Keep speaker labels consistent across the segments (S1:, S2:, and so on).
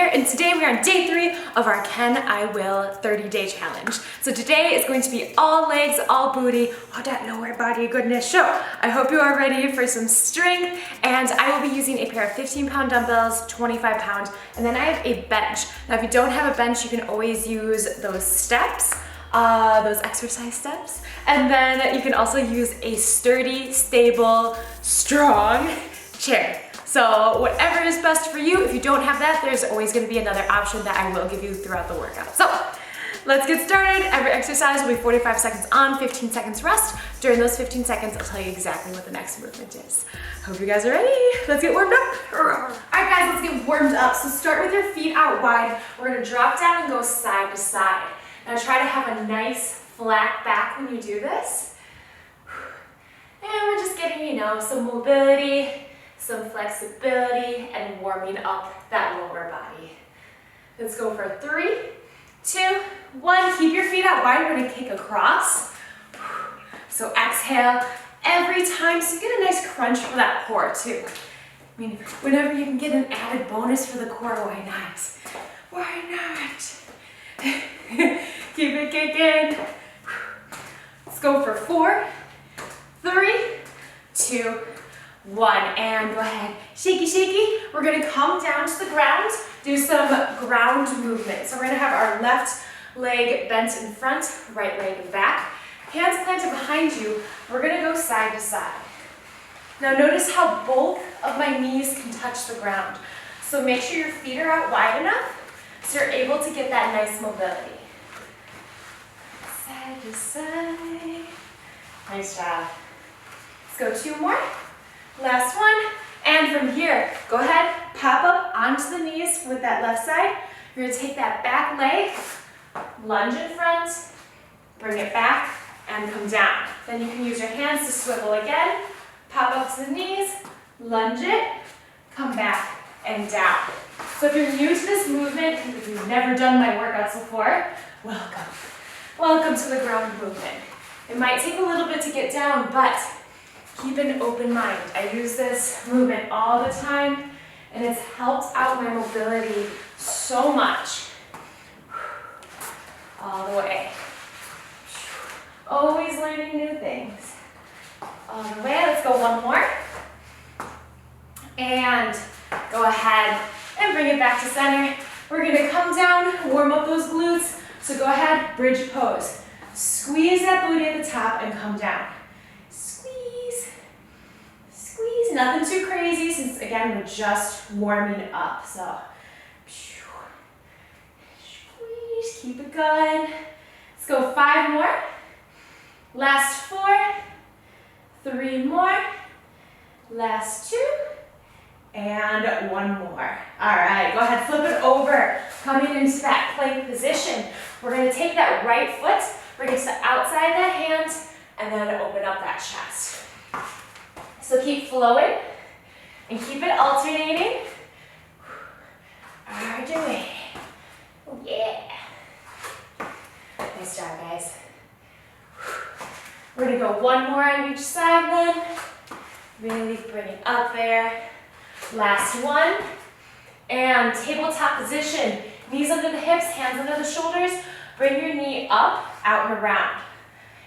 S1: here, and today we are on day 3 of our Can I Will 30-day challenge. So today is going to be all legs, all booty, all that lower body goodness show. I hope you are ready for some strength, and I will be using a pair of 15-pound dumbbells, 25-pound, and then I have a bench. Now if you don't have a bench, you can always use those steps, those exercise steps, and then you can also use a sturdy, stable, strong chair. So whatever is best for you. If you don't have that, there's always going to be another option that I will give you throughout the workout. So let's get started. Every exercise will be 45 seconds on, 15 seconds rest. During those 15 seconds, I'll tell you exactly what the next movement is. Hope you guys are ready. Let's get warmed up. All right, guys, let's get warmed up. So start with your feet out wide. We're going to drop down and go side to side. Now try to have a nice flat back when you do this. And we're just getting, you know, some mobility, some flexibility, and warming up that lower body. Let's go for 3, 2, 1. Keep your feet out wide. We're going to kick across. So exhale every time. So you get a nice crunch for that core too. I mean, whenever you can get an added bonus for the core, why not? Why not? Keep it kicking. Let's go for 4, 3, 2, 1, and go ahead. Shaky, shaky. We're gonna come down to the ground, do some ground movement. So we're gonna have our left leg bent in front, right leg back. Hands planted behind you. We're gonna go side to side. Now notice how both of my knees can touch the ground. So make sure your feet are out wide enough so you're able to get that nice mobility. Side to side. Nice job. Let's go 2 more. Last one, and from here, go ahead, pop up onto the knees with that left side. You're gonna take that back leg, lunge in front, bring it back, and come down. Then you can use your hands to swivel again, pop up to the knees, lunge it, come back, and down. So if you're new to this movement, if you've never done my workouts before, welcome. Welcome to the ground movement. It might take a little bit to get down, but keep an open mind. I use this movement all the time, and it's helped out my mobility so much. All the way. Always learning new things. All the way. Let's go 1 more. And go ahead and bring it back to center. We're going to come down, warm up those glutes. So go ahead, bridge pose. Squeeze that booty at the top and come down. Squeeze, nothing too crazy since again we're just warming up. So squeeze, keep it going. Let's go 5 more. Last 4, 3 more. Last 2, and 1 more. All right, go ahead, flip it over. Coming into that plank position. We're gonna take that right foot, bring it to the outside of that hand, and then open up that chest. So keep flowing and keep it alternating. Are doing. Oh yeah. Nice job, guys. We're gonna go 1 more on each side then. Really bring it up there. Last 1. And tabletop position. Knees under the hips, hands under the shoulders. Bring your knee up, out and around.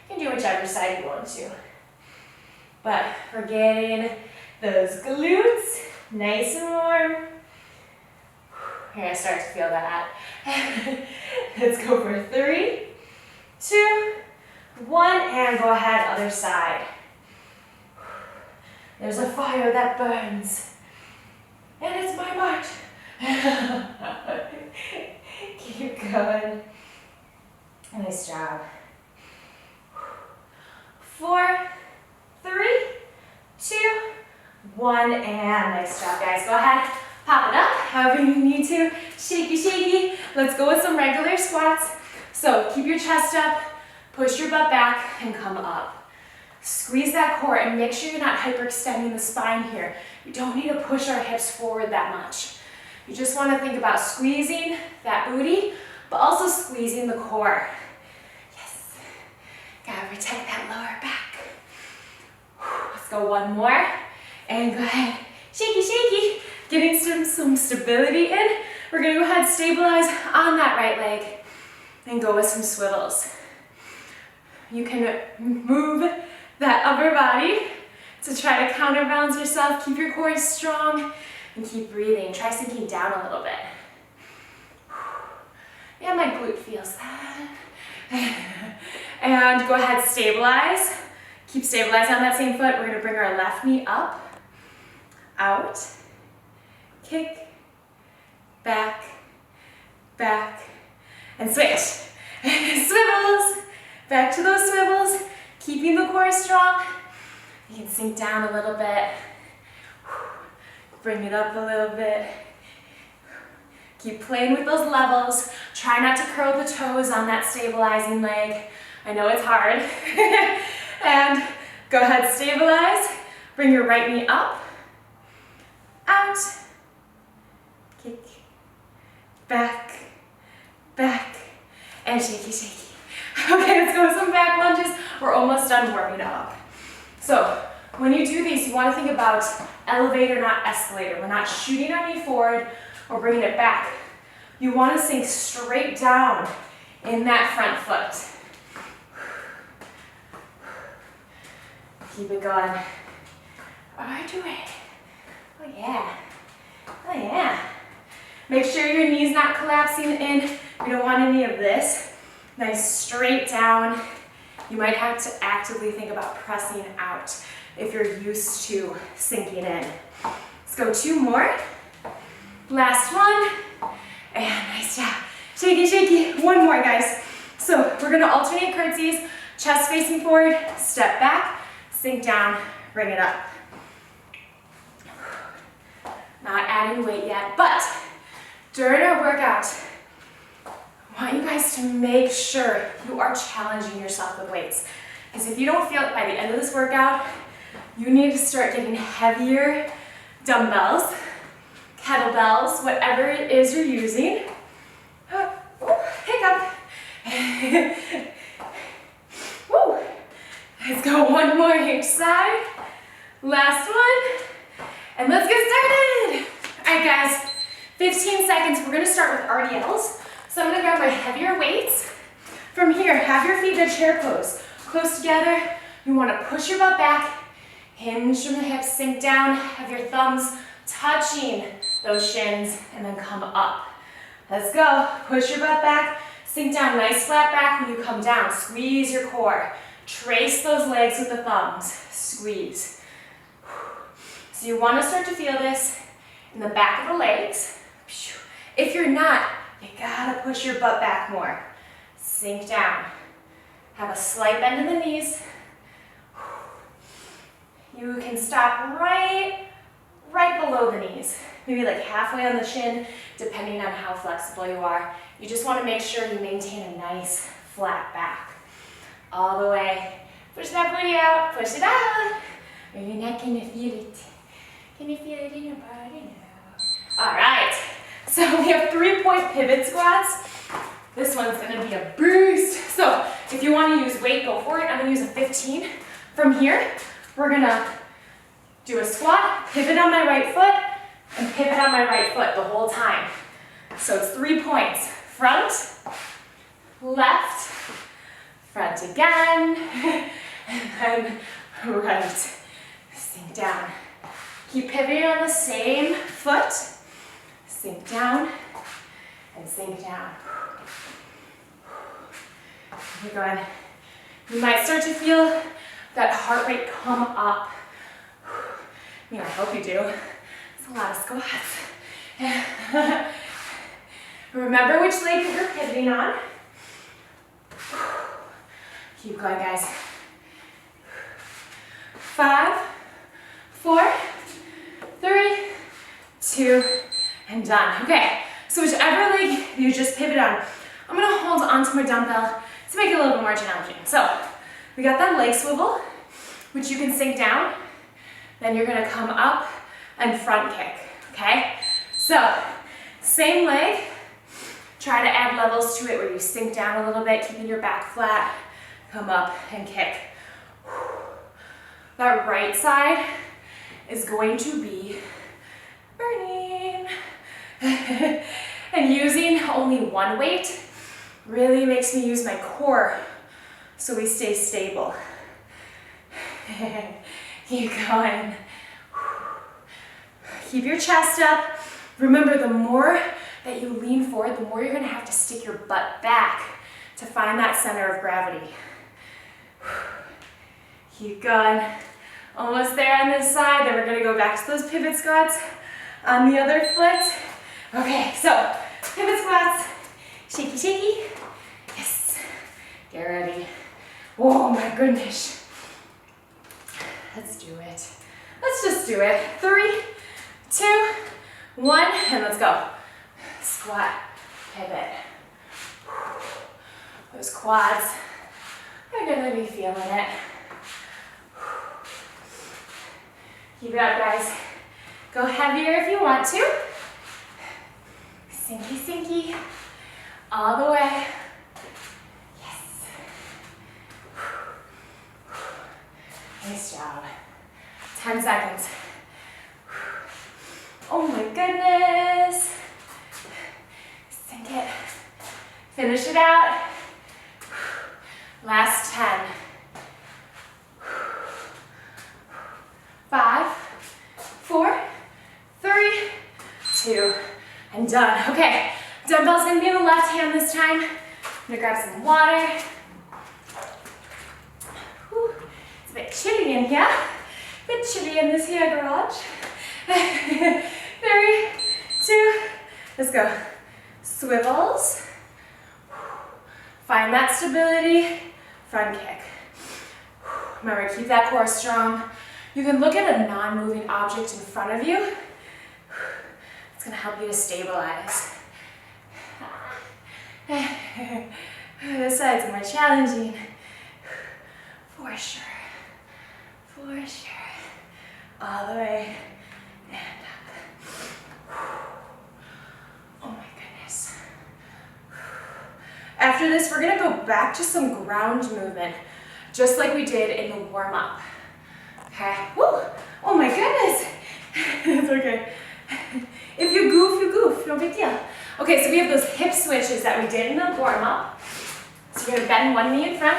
S1: You can do whichever side you want to. But we're getting those glutes nice and warm. Here I start to feel that. Let's go for 3, 2, 1, and go ahead, other side. There's a fire that burns, and it's my march. Keep going. Nice job. 4, 3, 2, 1, and nice job, guys. Go ahead, pop it up, however you need to. Shaky, shaky. Let's go with some regular squats. So keep your chest up, push your butt back, and come up. Squeeze that core, and make sure you're not hyperextending the spine here. You don't need to push our hips forward that much. You just want to think about squeezing that booty, but also squeezing the core. Yes. Gotta protect that lower back. Let's go 1 more. And go ahead. Shaky, shaky. getting some stability in. We're gonna go ahead and stabilize on that right leg and go with some swivels. You can move that upper body to try to counterbalance yourself. Keep your core strong and keep breathing. Try sinking down a little bit. Yeah, my glute feels that. And go ahead, stabilize. Keep stabilizing on that same foot. We're gonna bring our left knee up, out, kick, back, back, and switch. Swivels, back to those swivels, keeping the core strong. You can sink down a little bit, bring it up a little bit. Keep playing with those levels. Try not to curl the toes on that stabilizing leg. I know it's hard. And go ahead, stabilize. Bring your right knee up, out, kick, back, back, and shaky, shaky. Okay, let's go with some back lunges. We're almost done warming up. So when you do these, you want to think about elevator, not escalator. We're not shooting our knee forward or bringing it back. You want to sink straight down in that front foot. Keep it going. R2A. Oh yeah. Oh yeah. Make sure your knee's not collapsing in. We don't want any of this. Nice straight down. You might have to actively think about pressing out if you're used to sinking in. Let's go 2 more. Last one. And nice job. Shaky, shaky. 1 more, guys. So we're gonna alternate curtsies. Chest facing forward, step back, sink down, bring it up. Not adding weight yet, but during our workout, I want you guys to make sure you are challenging yourself with weights. Because if you don't feel it by the end of this workout, you need to start getting heavier dumbbells, kettlebells, whatever it is you're using. Hiccup. Woo. Let's go 1 more each side. Last one. And let's get started. All right, guys, 15 seconds. We're gonna start with RDLs. So I'm gonna grab my heavier weights. From here, have your feet in a chair pose. Close together. You wanna push your butt back, hinge from the hips, sink down, have your thumbs touching those shins, and then come up. Let's go. Push your butt back, sink down, nice flat back when you come down. Squeeze your core. Trace those legs with the thumbs. Squeeze. So you want to start to feel this in the back of the legs. If you're not, you gotta push your butt back more. Sink down. Have a slight bend in the knees. You can stop right below the knees. Maybe like halfway on the shin, depending on how flexible you are. You just want to make sure you maintain a nice flat back. All the way. Push that booty out, push it out. Or you're not gonna feel it. Can you feel it in your body now? All right, so we have 3-point pivot squats. This one's gonna be a boost. So if you wanna use weight, go for it. I'm gonna use a 15. From here, we're gonna do a squat, pivot on my right foot, and pivot on my right foot the whole time. So it's 3 points. Front, left, front again, and then right. Sink down. Keep pivoting on the same foot. Sink down and sink down. Keep going. You might start to feel that heart rate come up. I mean, I hope you do. It's a lot of squats. Remember which leg you're pivoting on. Keep going, guys. 5, 4, 3, 2, and done. Okay, so whichever leg you just pivot on, I'm gonna hold onto my dumbbell to make it a little bit more challenging. So we got that leg swivel, which you can sink down. Then you're gonna come up and front kick, okay? So same leg, try to add levels to it where you sink down a little bit, keeping your back flat, come up and kick. That right side is going to be burning. And using only one weight really makes me use my core so we stay stable. Keep going. Keep your chest up. Remember, the more that you lean forward, the more you're gonna have to stick your butt back to find that center of gravity. Keep going. Almost there on this side. Then we're gonna go back to those pivot squats on the other foot. Okay, so pivot squats. Shaky, shaky. Yes. Get ready. Oh my goodness. Let's do it. Let's just do it. 3, 2, 1, and let's go. Squat, pivot. Those quads are gonna be feeling it. Keep it up, guys. Go heavier if you want to. Sinky, sinky. All the way. Yes. Nice job. 10 seconds. Oh my goodness. Sink it. Finish it out. Last 10. 5, 4, 3, 2, and done. Okay, dumbbells gonna be in the left hand this time. I'm gonna grab some water. Whew. It's a bit chilly in here. A bit chilly in this here garage. 3, 2, let's go. Swivels. Find that stability. Front kick. Remember, keep that core strong. You can look at a non-moving object in front of you. It's gonna help you to stabilize. This side's more challenging. For sure. For sure. All the way and up. Oh my goodness. After this, we're gonna go back to some ground movement, just like we did in the warm-up. Okay, woo! Oh my goodness! It's okay. If you goof, no big deal. Okay, so we have those hip switches that we did in the warm-up. So you're gonna bend one knee in front,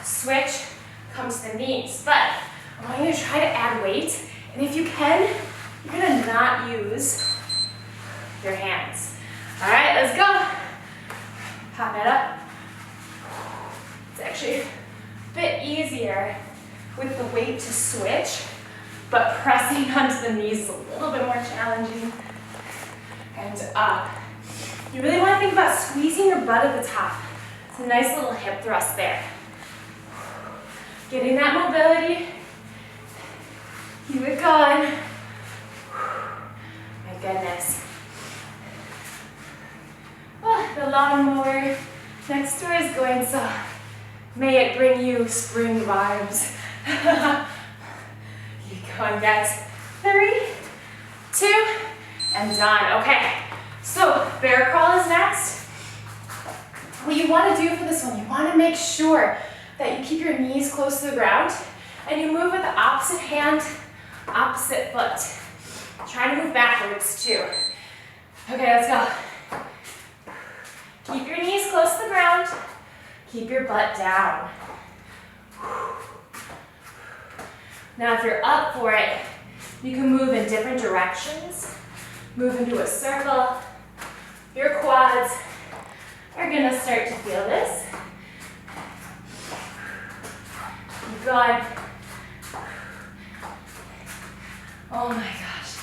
S1: switch, come to the knees. But I want you to try to add weight, and if you can, you're gonna not use your hands. All right, let's go. Pop it up. It's actually a bit easier with the weight to switch, but pressing onto the knees is a little bit more challenging. And up. You really want to think about squeezing your butt at the top. It's a nice little hip thrust there. Getting that mobility. Keep it going. My goodness. Oh, the lawnmower next door is going, so may it bring you spring vibes. Keep going, guys. 3, 2, and done. Okay, so bear crawl is next. What you want to do for this one, you want to make sure that you keep your knees close to the ground and you move with the opposite hand, opposite foot. Try to move backwards too. Okay, let's go. Keep your knees close to the ground. Keep your butt down. Now if you're up for it, you can move in different directions. Move into a circle. Your quads are gonna start to feel this. Keep going. Oh my gosh.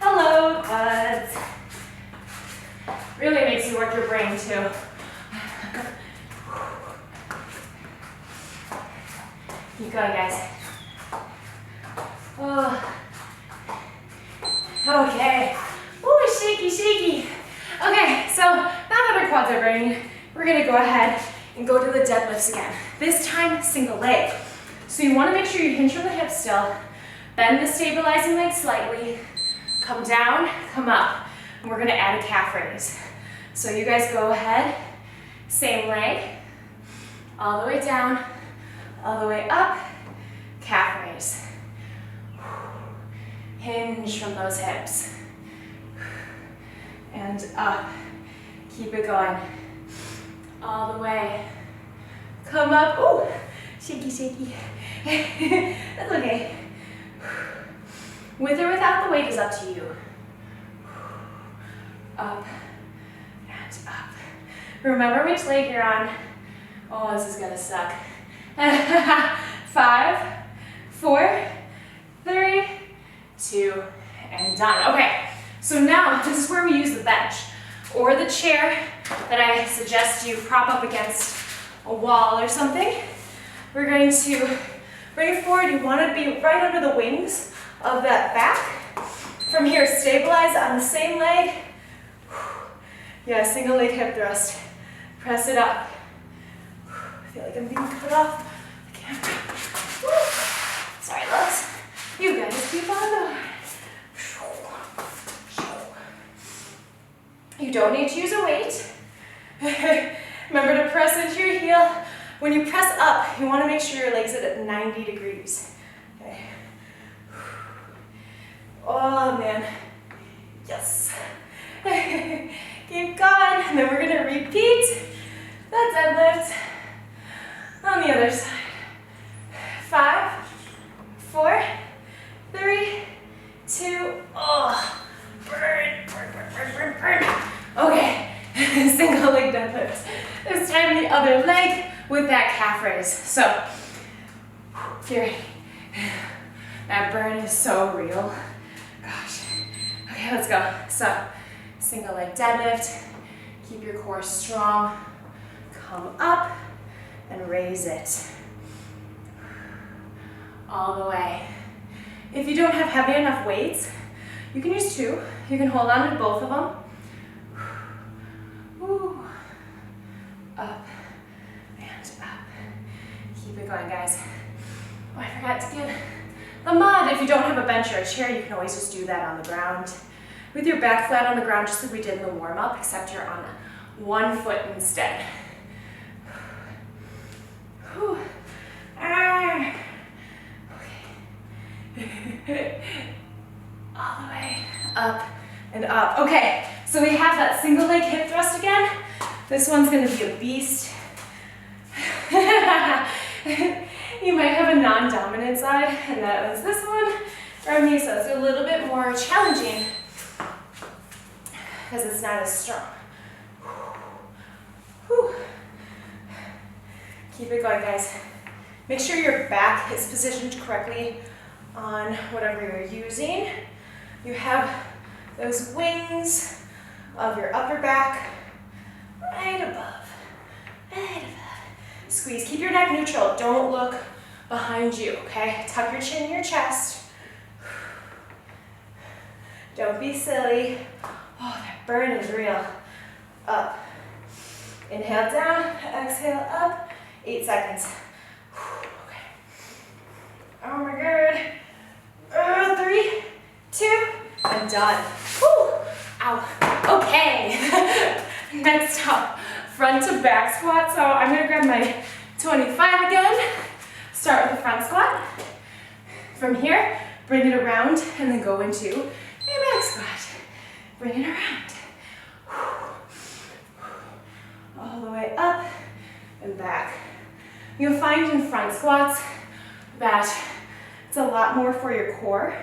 S1: Hello, quads. Really makes you work your brain too. Keep going, guys. Oh. Okay. Oh, shaky, shaky. Okay, so now that our quads are burning, we're gonna go ahead and go to the deadlifts again. This time, single leg. So you wanna make sure you hinge from the hips still, bend the stabilizing leg slightly, come down, come up, and we're gonna add a calf raise. So you guys go ahead, same leg, all the way down, all the way up, calf raise. Hinge from those hips. and up. Keep it going. All the way. Come up. Ooh, shaky, shaky. That's okay. With or without the weight is up to you. Up and up. Remember which leg you're on. Oh, this is gonna suck. 5, 4, 3, 2, and done. Okay, so now this is where we use the bench or the chair that I suggest you prop up against a wall or something. We're going to bring it forward. You want to be right under the wings of that back. From here, stabilize on the same leg. Yeah, single leg hip thrust. Press it up. I feel like I'm being cut off the camera. Sorry, loves. You guys keep on going. You don't need to use a weight. Remember to press into your heel. When you press up, you want to make sure your legs are at 90 degrees. Okay. Oh man. Yes. Keep going. And then we're going to repeat the deadlift on the other side. 5, 4, 3, 2, oh, burn, burn, burn, burn, burn, burn. Okay, single leg deadlift. This time the other leg with that calf raise. So, here, that burn is so real. Gosh. Okay, let's go. So, single leg deadlift. Keep your core strong. Come up and raise it. All the way. If you don't have heavy enough weights, you can use 2. You can hold on to both of them. Ooh. Up and up. Keep it going, guys. Oh, I forgot to give the mud. If you don't have a bench or a chair, you can always just do that on the ground. With your back flat on the ground, just like we did in the warm-up, except you're on one foot instead. Whew. Ah. Okay. All the way up and up. Okay, so we have that single leg hip thrust again. This one's gonna be a beast. You might have a non-dominant side, and that was this one or me, so it's a little bit more challenging because it's not as strong. Whew. Keep it going, guys. Make sure your back is positioned correctly on whatever you're using. You have those wings of your upper back right above, right above. Squeeze, keep your neck neutral. Don't look behind you, okay? Tuck your chin in your chest. Don't be silly. Oh, that burn is real. Up. Inhale down, exhale up. 8 seconds. Okay. Oh my God. 3, 2, and done. Whew. Ow. Okay. Next up, front to back squat. So I'm gonna grab my 25 again. Start with the front squat. From here, bring it around and then go into a back squat. Bring it around. All the way up and back. You'll find in front squats that it's a lot more for your core.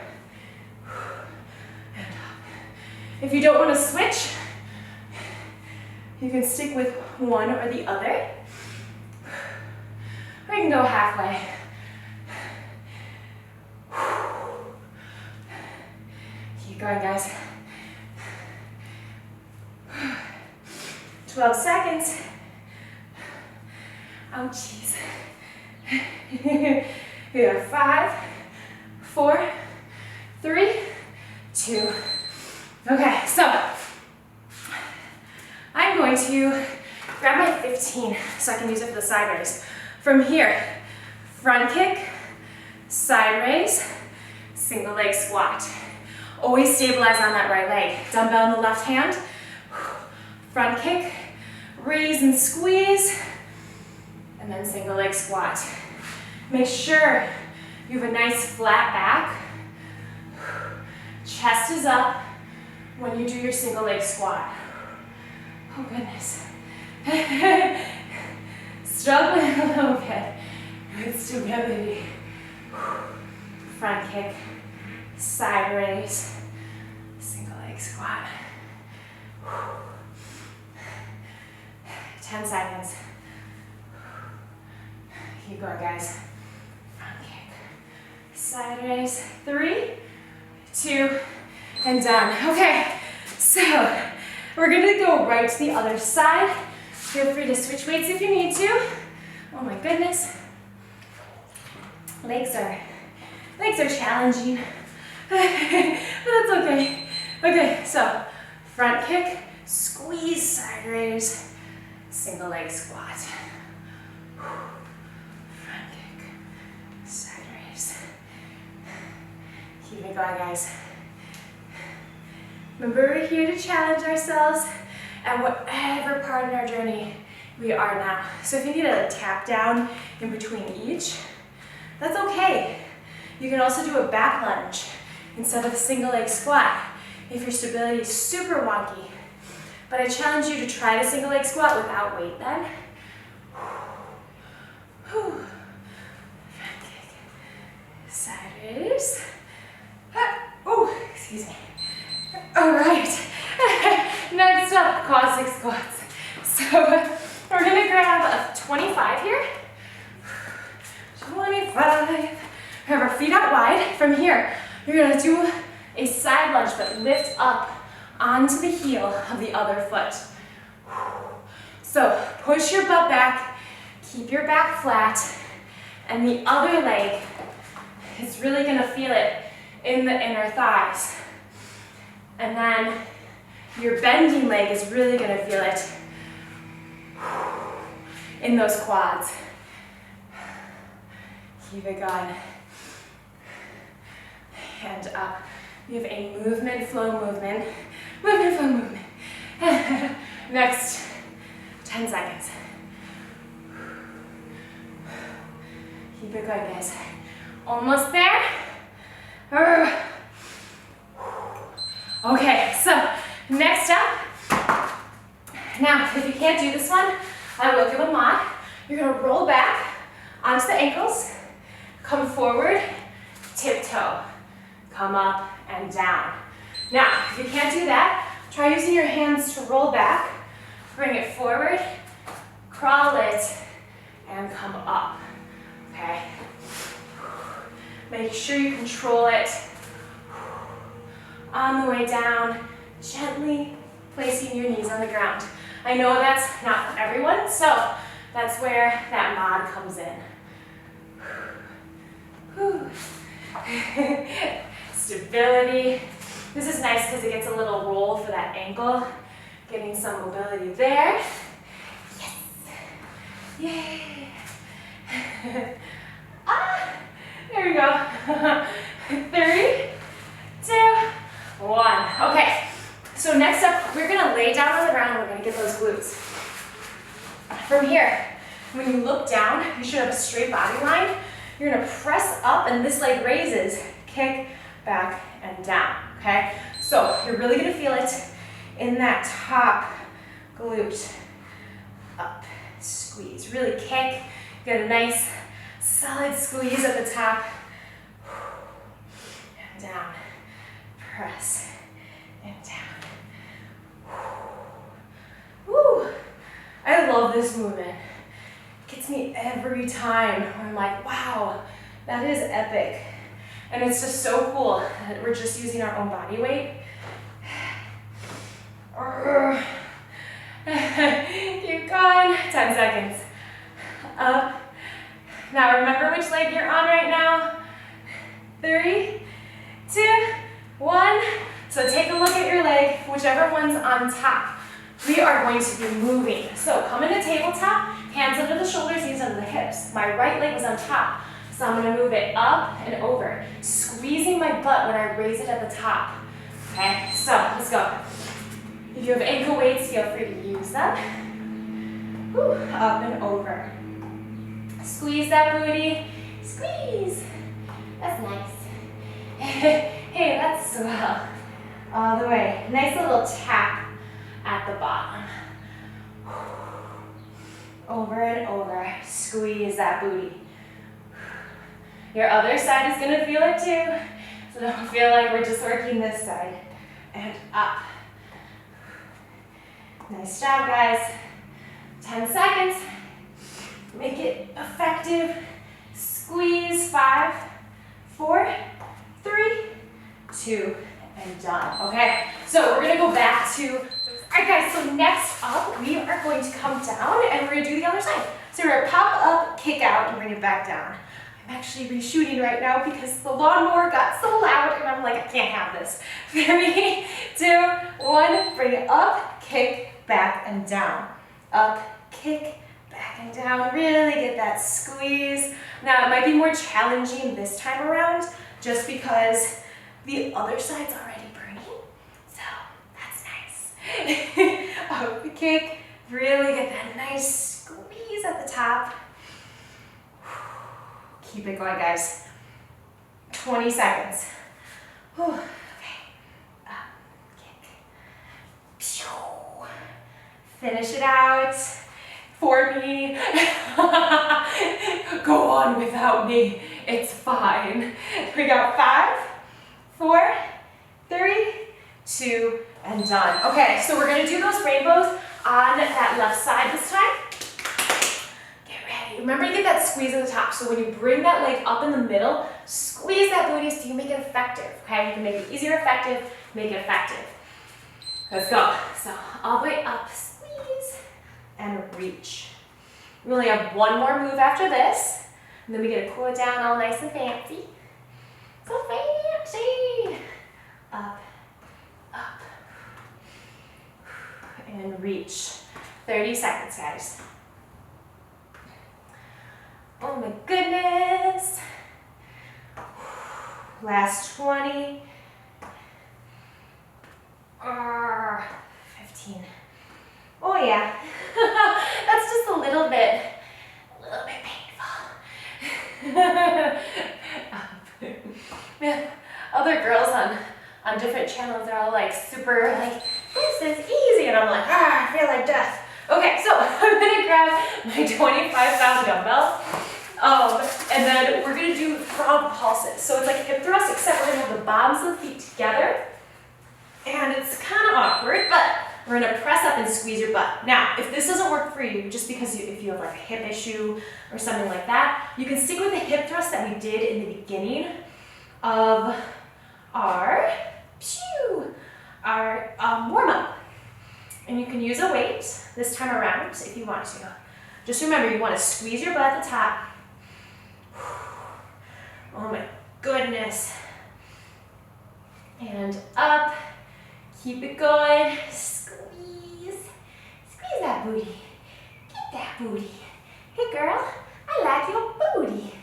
S1: And up. If you don't want to switch, you can stick with one or the other. Or you can go halfway. Keep going, guys. 12 seconds. Oh, jeez. We have 5, 4, 3, 2. Okay, so I'm going to grab my 15 so I can use it for the side raise. From here, front kick, side raise, single leg squat. Always stabilize on that right leg. Dumbbell in the left hand, front kick, raise and squeeze, and then single leg squat. Make sure you have a nice flat back. Chest is up, when you do your single leg squat. Oh goodness. Struggling a little bit with stability. Front kick, side raise, single leg squat. 10 seconds. Keep going, guys. Front kick, side raise. 3, 2, and done. Okay, so we're gonna go right to the other side. Feel free to switch weights if you need to. Oh my goodness. Legs are challenging, but that's okay. Okay, so front kick, squeeze, side raise, single leg squat. Front kick, side raise. Keep it going, guys. Remember, we're here to challenge ourselves at whatever part in our journey we are now. So if you need a tap down in between each, that's okay. You can also do a back lunge instead of a single leg squat if your stability is super wonky. But I challenge you to try the single leg squat without weight then. Front kick, side raise. Oh, excuse me. All right. Next up, Caussac Squats. So we're gonna grab a 25 here. 25. Have our feet out wide. From here, you're gonna do a side lunge, but lift up onto the heel of the other foot. So push your butt back, keep your back flat, and the other leg is really gonna feel it in the inner thighs. And then your bending leg is really gonna feel it in those quads. Keep it going. Hand up. We have a movement, flow, movement. Movement, flow, movement. Next, 10 seconds. Keep it going, guys. Almost there. Okay, so next up. Now, if you can't do this one, I will give a mod. You're gonna roll back onto the ankles, come forward, tiptoe, come up and down. Now, if you can't do that, try using your hands to roll back, bring it forward, crawl it, and come up, okay? Make sure you control it. On the way down, gently placing your knees on the ground. I know that's not for everyone, so that's where that mod comes in. Stability. This is nice because it gets a little roll for that ankle. Getting some mobility there. Yes. Yay. There we go. 3, 2, 1. Okay. So next up, we're gonna lay down on the ground and we're gonna get those glutes. From here, when you look down, you should have a straight body line. You're gonna press up and this leg raises, kick, back, and down, okay? So you're really gonna feel it in that top glute. Up, squeeze, really kick. Get a nice solid squeeze at the top. And down, press, and down. Woo! I love this movement. Gets me every time where I'm like, wow, that is epic. And it's just so cool that we're just using our own body weight. Keep going, 10 seconds. Up. Now remember which leg you're on right now. 3, 2, 1. So take a look at your leg, whichever one's on top. We are going to be moving. So come into tabletop, hands under the shoulders, knees under the hips. My right leg was on top, so I'm gonna move it up and over, squeezing my butt when I raise it at the top. Okay, so let's go. If you have ankle weights, feel free to use them. Whew, up and over. Squeeze that booty, squeeze. That's nice. Hey, that's swell. All the way. Nice little tap at the bottom. Over and over. Squeeze that booty. Your other side is gonna feel it too. So don't feel like we're just working this side. And up. Nice job, guys. 10 seconds. Make it effective. Squeeze. 5, 4, 3, 2, and done. Okay, so we're gonna go back to, all right guys, so next up, we are going to come down and we're gonna do the other side. So we're gonna pop up, kick out, and bring it back down. I'm actually reshooting right now because the lawnmower got so loud and I'm like, I can't have this. 3, 2, 1, bring it up, kick, back, and down. Up, kick, back and down. Really get that squeeze. Now, it might be more challenging this time around just because the other side's already burning, so that's nice. Up the kick, really get that nice squeeze at the top. Keep it going, guys. 20 seconds. Okay, up, kick. Finish it out for me. Go on without me, it's fine. We got 5, 4, 3, 2, and done. Okay, so we're gonna do those rainbows on that left side this time. Get ready. Remember to get that squeeze at the top. So when you bring that leg up in the middle, squeeze that booty so you make it effective. Okay, you can make it easier effective, make it effective. Let's go. So all the way up, squeeze, and reach. We only have one more move after this, and then we get to cool it down all nice and fancy. So fancy. Up, up, and reach. 30 seconds, guys. Oh my goodness. Last 20. 15. Oh yeah. That's just a little bit painful. Other girls on different channels, they're all like super like, this is easy, and I'm like, I feel like death. Okay, so I'm gonna grab my 25-pound dumbbell, and then we're gonna do frog pulses. So it's like hip thrust, except we're gonna have the bottoms of the feet together, and it's kind of awkward, but we're gonna press up and squeeze your butt. Now, if this doesn't work for you, just because if you have like a hip issue or something like that, you can stick with the hip thrust that we did in the beginning of our warm-up. And you can use a weight this time around if you want to. Just remember, you want to squeeze your butt at the top. Oh my goodness. And up. Keep it going. Squeeze. Squeeze that booty. Get that booty. Hey girl, I like your booty.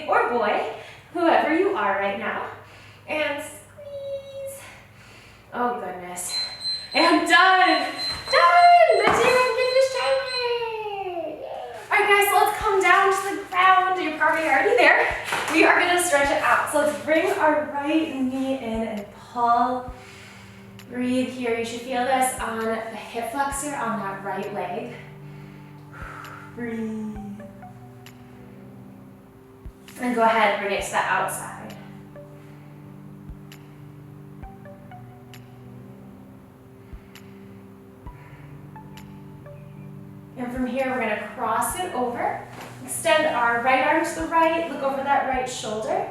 S1: Or boy, whoever you are right now. And squeeze. Oh goodness. And done. Done. Let's hear him get this training. All right guys, so let's come down to the ground. You're probably already there. We are gonna stretch it out. So let's bring our right knee in and pull. Breathe here. You should feel this on the hip flexor on that right leg. Breathe. And go ahead and bring it to the outside. And from here, we're going to cross it over. Extend our right arm to the right. Look over that right shoulder.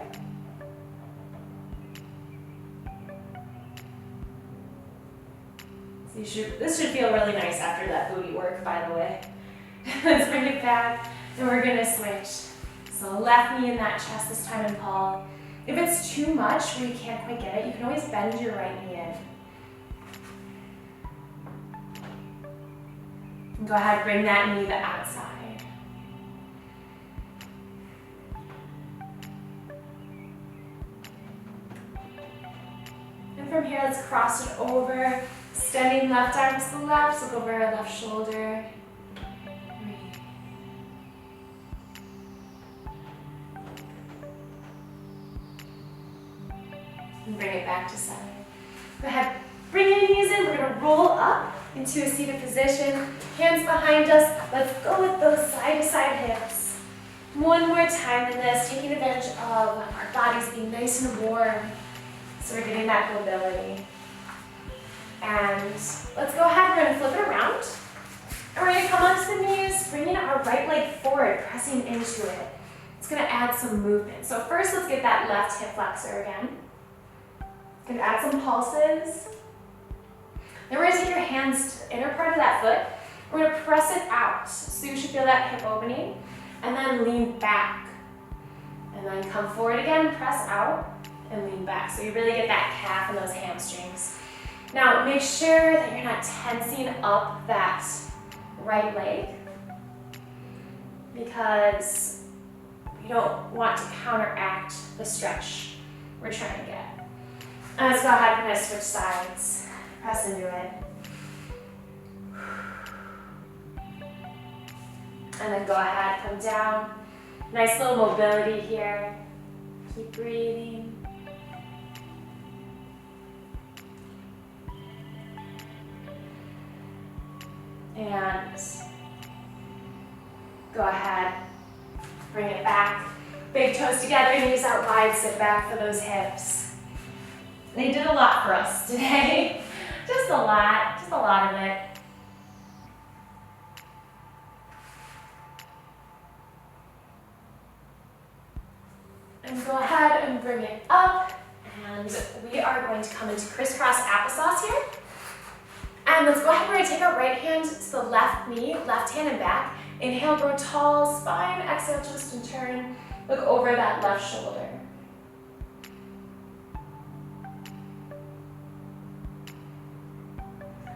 S1: This should feel really nice after that booty work, by the way. Let's bring it back, and we're gonna switch. So left knee in that chest this time and pull. If it's too much where you can't quite get it, you can always bend your right knee in. And go ahead, bring that knee to the outside. And from here, let's cross it over. Extending left arm to the left, look over our left shoulder. Breathe. And bring it back to center. Go ahead, bring your knees in. We're gonna roll up into a seated position. Hands behind us. Let's go with those side-to-side hips. One more time in this, taking advantage of our bodies being nice and warm. So we're getting that mobility. And let's go ahead, we're gonna flip it around. And we're gonna come onto the knees, bringing our right leg forward, pressing into it. It's gonna add some movement. So first, let's get that left hip flexor again. Gonna add some pulses. Then we're gonna take your hands to the inner part of that foot. We're gonna press it out. So you should feel that hip opening. And then lean back. And then come forward again, press out, and lean back. So you really get that calf and those hamstrings. Now, make sure that you're not tensing up that right leg, because we don't want to counteract the stretch we're trying to get. And let's go ahead, we're gonna switch sides. Press into it. And then go ahead, come down. Nice little mobility here. Keep breathing. And go ahead, bring it back. Big toes together and use that wide sit back for those hips. They did a lot for us today. Just a lot of it. And go ahead and bring it up. And we are going to come into crisscross applesauce here. And let's go ahead, we're gonna take our right hand to the left knee, left hand and back. Inhale, grow tall, spine, exhale, twist and turn. Look over that left shoulder.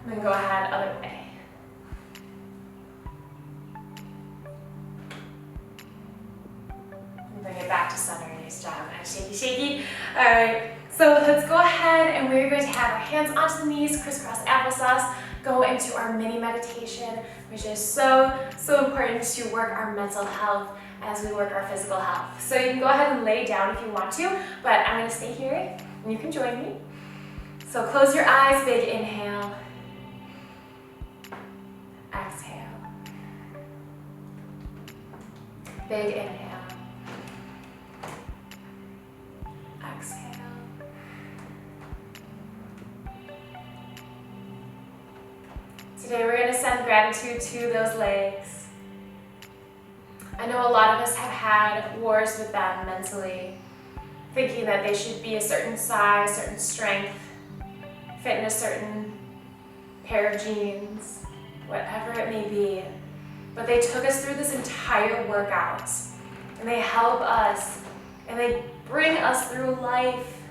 S1: And then go ahead, other way. And bring it back to center, nice job. Shaky, shaky. All right. So let's go ahead and we're going to have our hands onto the knees, crisscross applesauce, go into our mini meditation, which is so important to work our mental health as we work our physical health. So you can go ahead and lay down if you want to, but I'm going to stay here and you can join me. So close your eyes, big inhale. Exhale. Big inhale. Exhale. Today we're going to send gratitude to those legs. I know a lot of us have had wars with them mentally, thinking that they should be a certain size, certain strength, fit in a certain pair of jeans, whatever it may be. But they took us through this entire workout, and they help us, and they bring us through life,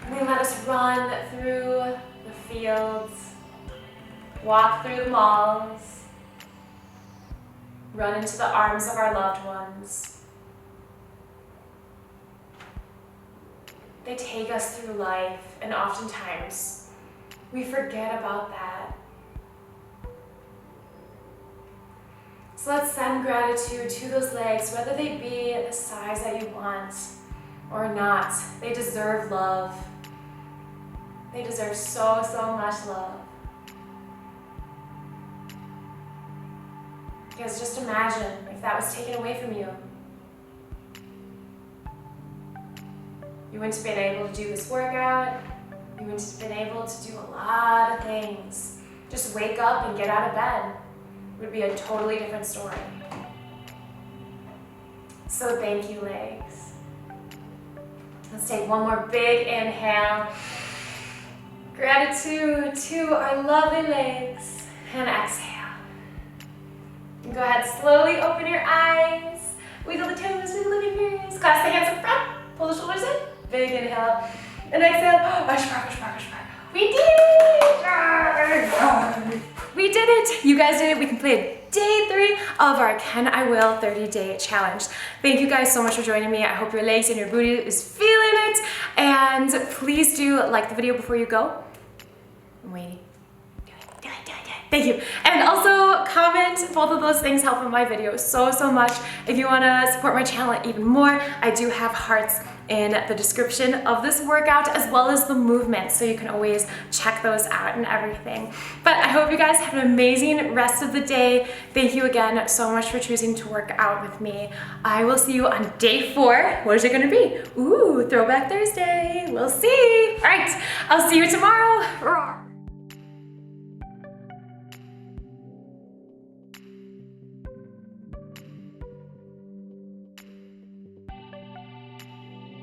S1: and they let us run through the fields, walk through the malls, run into the arms of our loved ones. They take us through life, and oftentimes we forget about that. So let's send gratitude to those legs, whether they be the size that you want or not. They deserve love. They deserve so much love. Because just imagine if that was taken away from you. You wouldn't have been able to do this workout. You wouldn't have been able to do a lot of things. Just wake up and get out of bed. It would be a totally different story. So thank you, legs. Let's take one more big inhale. Gratitude to our lovely legs. And exhale. And go ahead, slowly open your eyes. Wiggle the toes, wiggle the fingers. Clasp the hands up front. Pull the shoulders in. Big inhale. And exhale. Push back, push back, push back. We did it! We did it! You guys did it. We completed day 3 of our Can I Will 30-day challenge. Thank you guys so much for joining me. I hope your legs and your booty is feeling it. And please do like the video before you go. I'm waiting. Do it. Thank you. And also comment. Both of those things help in my videos so much. If you want to support my channel even more, I do have hearts in the description of this workout, as well as the movements, so you can always check those out and everything. But I hope you guys have an amazing rest of the day. Thank you again so much for choosing to work out with me. I will see you on day 4. What is it gonna be? Ooh, Throwback Thursday. We'll see. All right, I'll see you tomorrow.